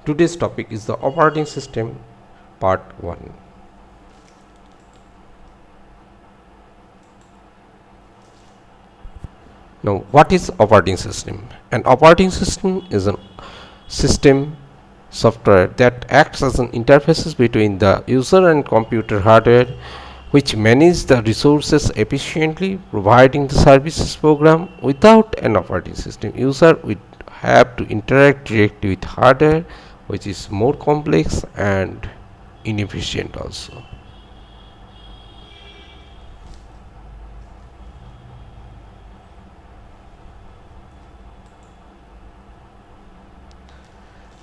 Today's topic is the operating system part 1. Now, what is operating system? An operating system is a system software that acts as an interface between the user and computer hardware, which manage the resources efficiently, providing the services program. Without an operating system, user would have to interact directly with hardware, which is more complex and inefficient also.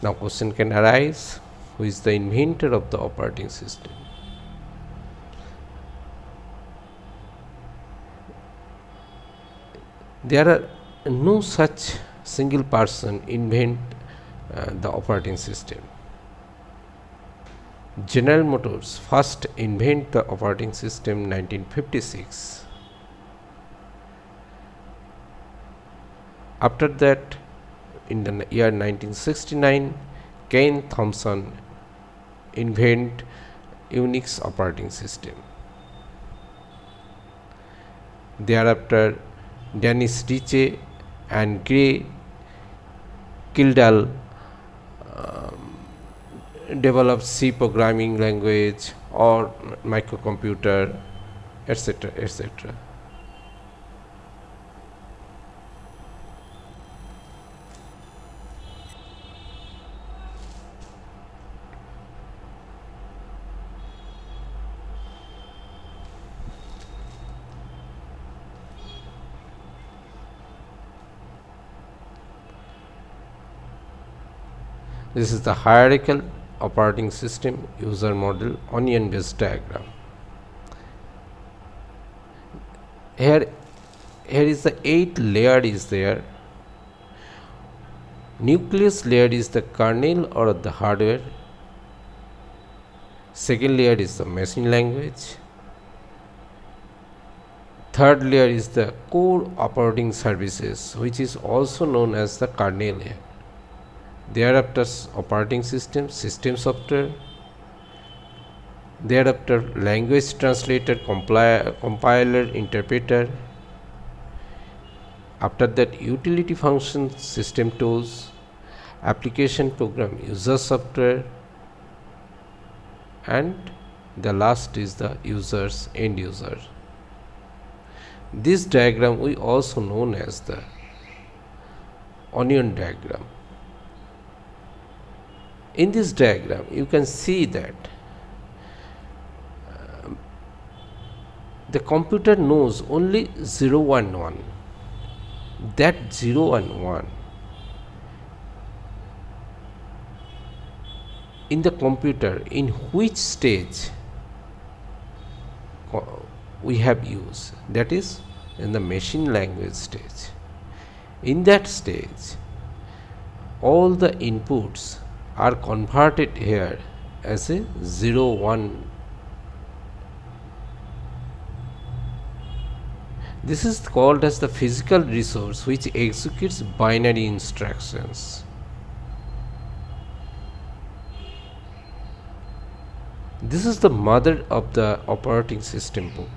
Now question can arise, who is the inventor of the operating system? There are no such single person invent the operating system. General Motors first invent the operating system 1956. After that, in the year 1969, Ken Thompson invent Unix operating system. Thereafter, Dennis Ritchie and Gray Kildall developed C programming language or microcomputer, etc., etc. This is the hierarchical operating system user model onion based diagram. Here is the 8 layer is there. Nucleus layer is the kernel or the hardware. Second layer is the machine language. Third layer is the core operating services, which is also known as the kernel layer. Thereafter, operating system, system software. Thereafter, language translator, compiler, interpreter. After that, utility functions, system tools, application program, user software, and the last is the users, end user. This diagram we also known as the onion diagram. In this diagram, you can see that the computer knows only 0 and 1. That 0 and 1 in the computer, in which stage we have used, that is in the machine language stage. In that stage, all the inputs are converted here as a 0 1. This is called as the physical resource which executes binary instructions. This is the mother of the operating system book.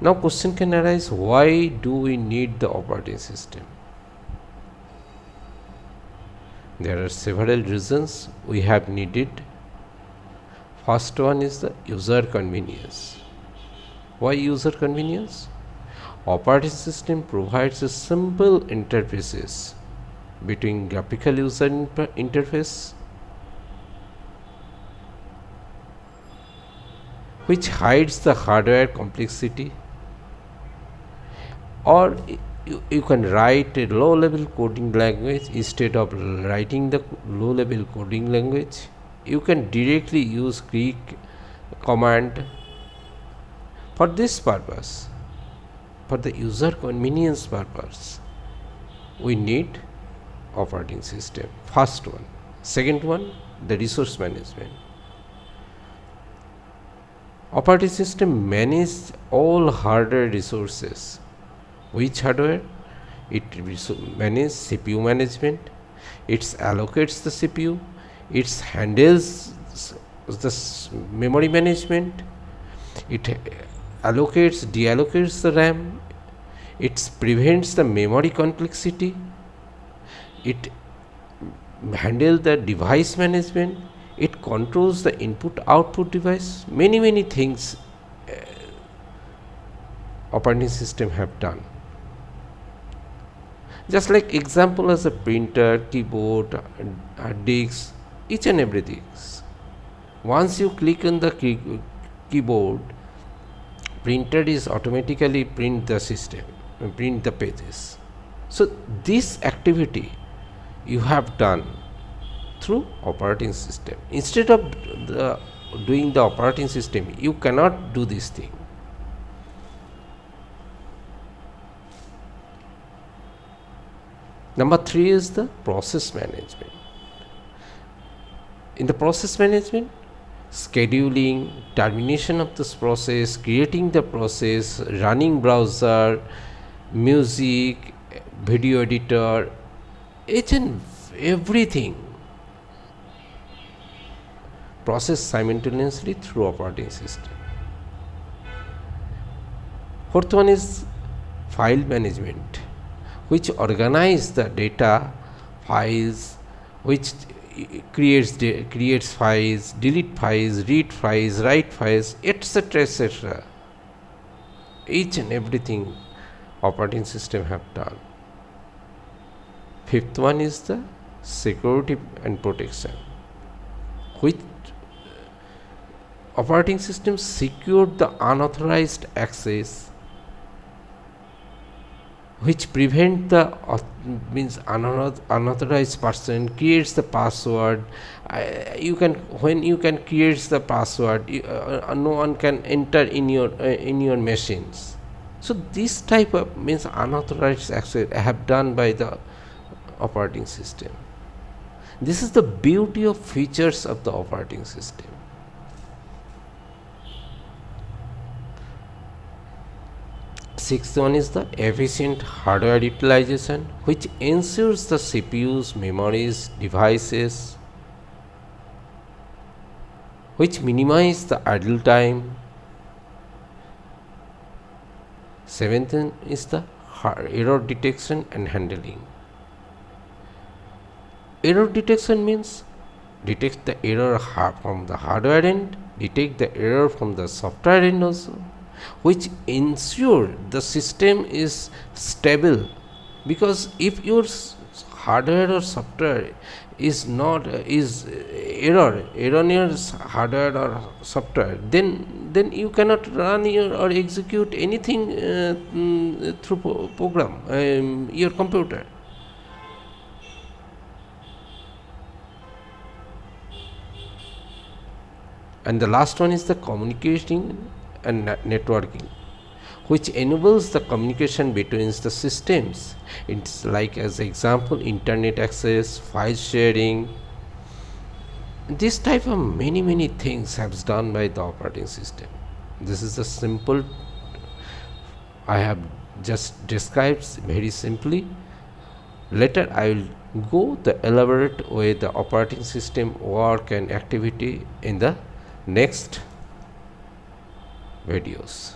Now question can arise, why do we need the operating system? There are several reasons we have needed. First one is the user convenience. Why user convenience? Operating system provides a simple interfaces between graphical user interface, which hides the hardware complexity, or you can write a low level coding language. Instead of writing the low level coding language, you can directly use Greek command. For this purpose, for the user convenience purpose, we need operating system. First one. Second one, the resource management. Operating system manages all hardware resources. Which hardware? It manages CPU management, it allocates the CPU, it handles the memory management, it allocates, deallocates the RAM, it prevents the memory complexity, it handles the device management, it controls the input output device. Many things operating system have done. Just like example as a printer, keyboard, disk, each and everything. Once you click on the keyboard, printer is automatically print the system, print the pages. So this activity you have done through operating system. Instead of doing the operating system, you cannot do this thing. Number 3 is the process management. In the process management, scheduling, termination of this process, creating the process, running browser, music, video editor, each and everything process simultaneously through operating system. Fourth one is file management, which organize the data files, which creates files, delete files, read files, write files, etc., etc. Each and everything operating system have done. Fifth one is the security and protection, which operating system secured the unauthorized access, which prevent the unauthorized person creates the password. You can, when you can create the password, no one can enter in your machines. So this type of unauthorized access have done by the operating system. This is the beauty of features of the operating system. Sixth one is the efficient hardware utilization, which ensures the CPUs, memories, devices, which minimize the idle time. Seventh one is the error detection and handling. Error detection means detect the error from the hardware end, detect the error from the software end also, which ensure the system is stable. Because if your hardware or software is not erroneous hardware or software, then you cannot run or execute anything through program your computer. And the last one is the communicating and networking, which enables the communication between the systems. It's like, as example, internet access, file sharing. This type of many things have done by the operating system. This is the simple I have just described very simply. Later I will go the elaborate way the operating system work and activity in the next videos.